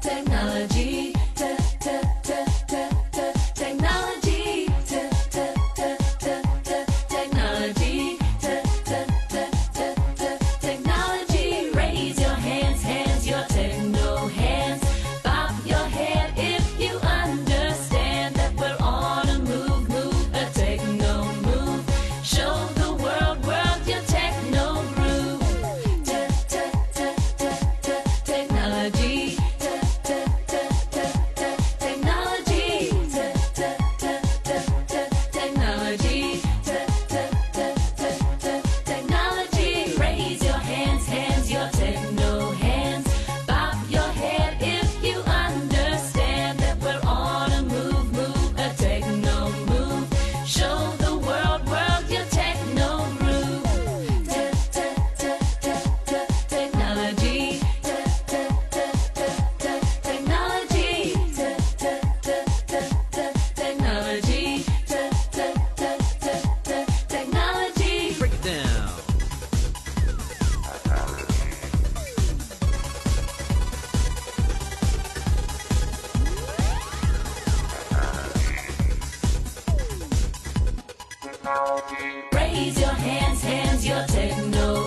Technology, technology, technology, technology. Raise your hands, your techno hands. Bob your head if you understand that we're on a move, a techno move. Show the world your techno groove. Technology. Technology, raise your hands, your techno hands. Bob your head if you understand that we're on a move, a techno move. Show the world your techno groove. Technology, technology, technology, technology. Break it down. Raise your hands, your techno